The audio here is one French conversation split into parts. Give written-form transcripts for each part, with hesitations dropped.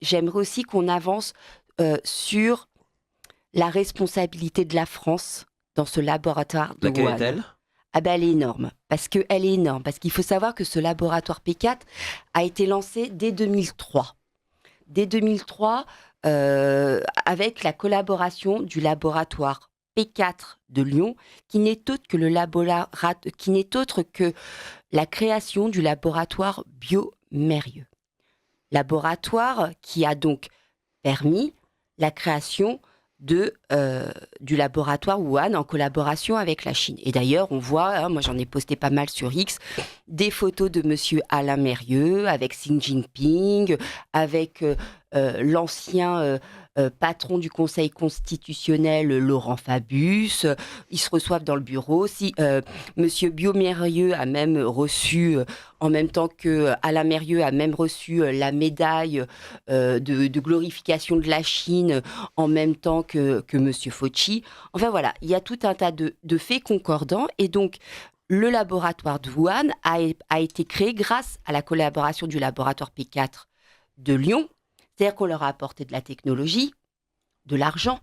j'aimerais aussi qu'on avance sur la responsabilité de la France dans ce laboratoire de Laquelle Wuhan. est-elle? Ah ben elle est énorme, parce qu'il faut savoir que ce laboratoire P4 a été lancé dès 2003. Dès 2003, avec la collaboration du laboratoire P4 de Lyon, qui n'est autre que qui n'est autre que la création du laboratoire Biomérieux. Laboratoire qui a donc permis la création du laboratoire Wuhan en collaboration avec la Chine. Et d'ailleurs, on voit, hein, moi j'en ai posté pas mal sur X, des photos de monsieur Alain Mérieux avec Xi Jinping, avec l'ancien patron du Conseil constitutionnel Laurent Fabius. Ils se reçoivent dans le bureau. Monsieur Biomérieux a même reçu, en même temps que Alain Mérieux a même reçu la médaille de glorification de la Chine en même temps que Monsieur Fauci. Enfin voilà, il y a tout un tas de faits concordants et donc le laboratoire de Wuhan a été créé grâce à la collaboration du laboratoire P4 de Lyon. C'est-à-dire qu'on leur a apporté de la technologie, de l'argent.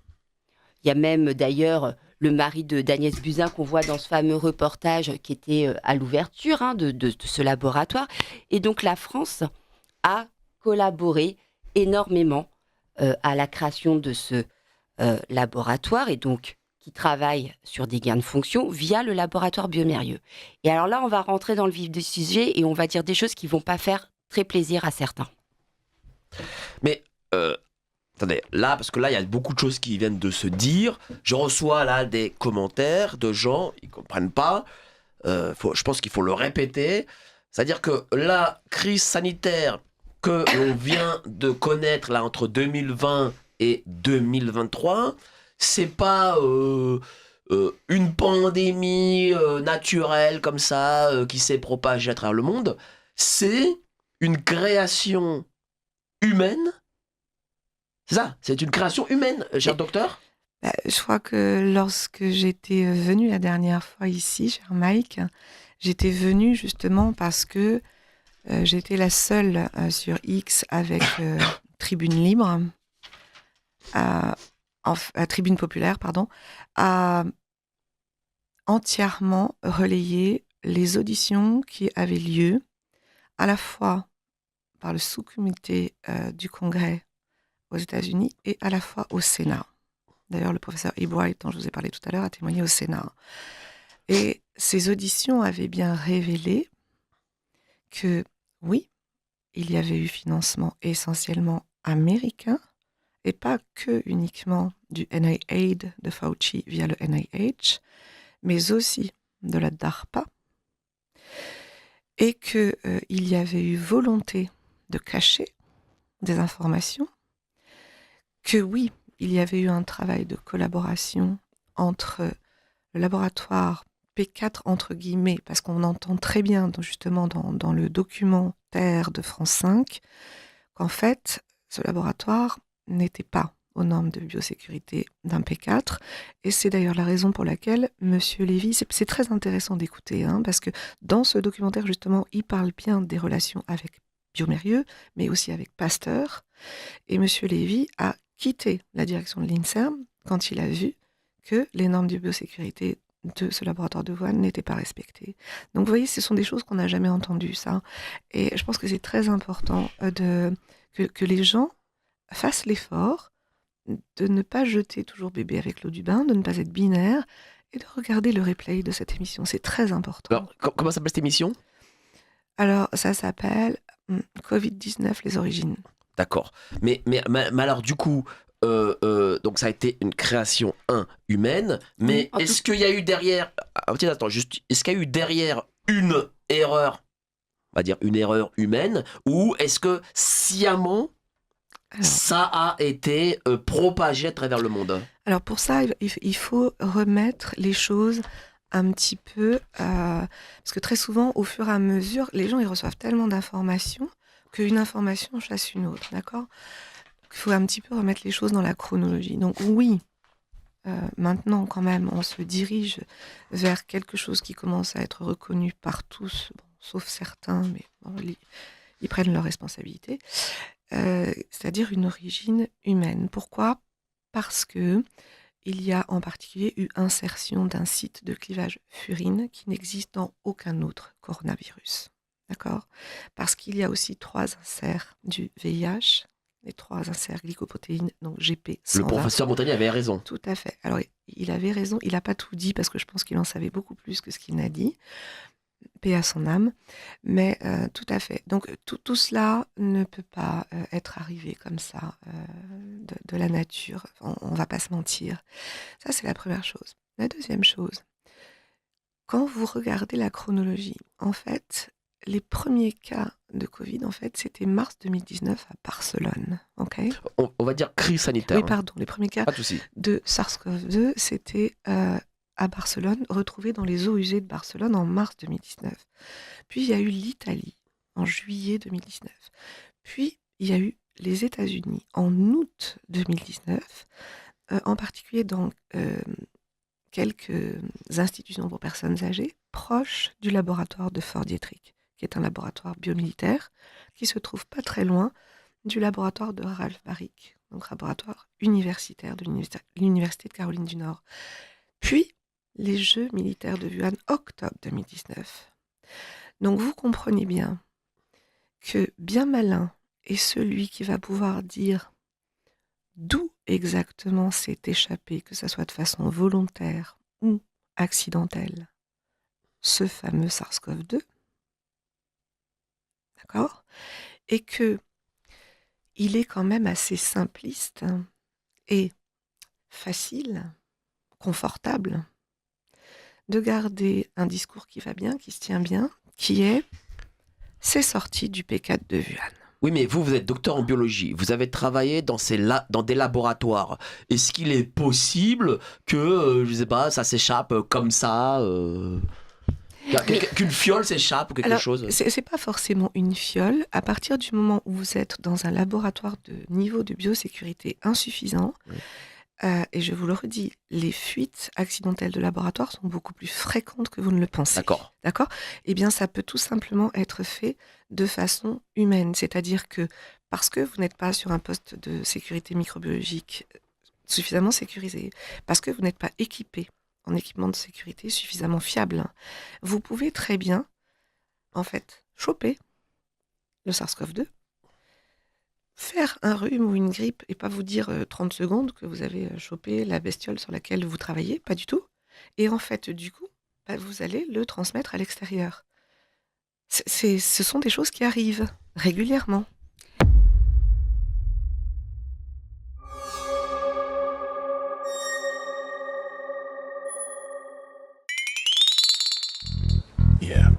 Il y a même d'ailleurs le mari d'Agnès Buzyn qu'on voit dans ce fameux reportage qui était à l'ouverture de ce laboratoire. Et donc la France a collaboré énormément à la création de ce laboratoire et donc qui travaille sur des gains de fonction via le laboratoire Biomérieux. Et alors là, on va rentrer dans le vif du sujet et on va dire des choses qui vont pas faire très plaisir à certains. Mais, attendez, là, parce que là, il y a beaucoup de choses qui viennent de se dire. Je reçois là des commentaires de gens, ils comprennent pas. Je pense qu'il faut le répéter. C'est-à-dire que la crise sanitaire que l'on vient de connaître là entre 2020 et 2023, c'est pas une pandémie naturelle comme ça qui s'est propagée à travers le monde. C'est une création humaine. C'est ça, c'est une création humaine, cher docteur. Je crois que lorsque j'étais venue la dernière fois ici, cher Mike, j'étais venue justement parce que j'étais la seule sur X avec Tribune Libre, Tribune Populaire, pardon, à entièrement relayer les auditions qui avaient lieu à la fois par le sous-comité du Congrès aux États-Unis et à la fois au Sénat. D'ailleurs, le professeur Ebright, dont je vous ai parlé tout à l'heure, a témoigné au Sénat. Et ces auditions avaient bien révélé que, oui, il y avait eu financement essentiellement américain et pas que uniquement du NIH de Fauci via le NIH, mais aussi de la DARPA, et qu'il y avait eu volonté de cacher des informations, que oui, il y avait eu un travail de collaboration entre le laboratoire P4 entre guillemets, parce qu'on entend très bien justement dans le documentaire de France 5 qu'en fait, ce laboratoire n'était pas aux normes de biosécurité d'un P4. Et c'est d'ailleurs la raison pour laquelle Monsieur Lévy, c'est très intéressant d'écouter, parce que dans ce documentaire, justement, il parle bien des relations avec Biomérieux, mais aussi avec Pasteur. Et Monsieur Lévy a quitté la direction de l'INSERM quand il a vu que les normes de biosécurité de ce laboratoire de Wuhan n'étaient pas respectées. Donc vous voyez, ce sont des choses qu'on n'a jamais entendues, ça. Et je pense que c'est très important que les gens fassent l'effort de ne pas jeter toujours bébé avec l'eau du bain, de ne pas être binaire, et de regarder le replay de cette émission. C'est très important. Alors, comment s'appelle cette émission? Alors, ça s'appelle Covid-19, les origines. D'accord. Mais alors, du coup, donc ça a été une création humaine, mais est-ce qu'il y a eu derrière... Attends, juste, est-ce qu'il y a eu derrière une erreur, on va dire une erreur humaine, ou est-ce que sciemment, ça a été propagé à travers le monde? Alors pour ça, il faut remettre les choses un petit peu... parce que très souvent, au fur et à mesure, les gens ils reçoivent tellement d'informations qu'une information chasse une autre, d'accord? Il faut un petit peu remettre les choses dans la chronologie. Donc oui, maintenant quand même, on se dirige vers quelque chose qui commence à être reconnu par tous, bon, sauf certains, mais bon, ils prennent leurs responsabilités. c'est-à-dire une origine humaine. Pourquoi? Parce que il y a en particulier eu insertion d'un site de clivage furine qui n'existe dans aucun autre coronavirus. D'accord? Parce qu'il y a aussi 3 inserts du VIH, les 3 inserts glycoprotéines, donc Le GP120. professeur Montagnier avait raison. Tout à fait. Alors, il avait raison, il n'a pas tout dit parce que je pense qu'il en savait beaucoup plus que ce qu'il n'a dit. Paix à son âme. Mais tout à fait. Donc, tout cela ne peut pas être arrivé comme ça de la nature. On ne va pas se mentir. Ça, c'est la première chose. La deuxième chose, quand vous regardez la chronologie, en fait, les premiers cas de Covid, en fait, c'était mars 2019 à Barcelone. Ok? On va dire crise sanitaire. Oui, pardon. Les premiers cas Pas de souci. de SARS-CoV-2, c'était à Barcelone, retrouvés dans les eaux usées de Barcelone en mars 2019. Puis il y a eu l'Italie en juillet 2019. Puis il y a eu les États-Unis en août 2019, en particulier dans quelques institutions pour personnes âgées proches du laboratoire de Fort Detrick, qui est un laboratoire biomilitaire qui se trouve pas très loin du laboratoire de Ralph Baric, donc laboratoire universitaire de l'Université de Caroline du Nord. Puis les Jeux militaires de Wuhan, octobre 2019. Donc vous comprenez bien que bien malin est celui qui va pouvoir dire d'où exactement s'est échappé, que ce soit de façon volontaire ou accidentelle, ce fameux SARS-CoV-2, d'accord? Et que il est quand même assez simpliste et facile, confortable, de garder un discours qui va bien, qui se tient bien, qui est « c'est sorti du P4 de Wuhan ». Oui, mais vous êtes docteur en biologie. Vous avez travaillé dans des laboratoires. Est-ce qu'il est possible que, je sais pas, ça s'échappe comme ça qu'une fiole s'échappe ou quelque Alors, chose? c'est pas forcément une fiole. À partir du moment où vous êtes dans un laboratoire de niveau de biosécurité insuffisant, Oui. et je vous le redis, les fuites accidentelles de laboratoire sont beaucoup plus fréquentes que vous ne le pensez. D'accord. D'accord? Eh bien, ça peut tout simplement être fait de façon humaine. C'est-à-dire que parce que vous n'êtes pas sur un poste de sécurité microbiologique suffisamment sécurisé, parce que vous n'êtes pas équipé en équipement de sécurité suffisamment fiable, vous pouvez très bien, en fait, choper le SARS-CoV-2, faire un rhume ou une grippe et pas vous dire 30 secondes que vous avez chopé la bestiole sur laquelle vous travaillez, pas du tout. Et en fait, du coup, vous allez le transmettre à l'extérieur. Ce sont des choses qui arrivent régulièrement. Yeah.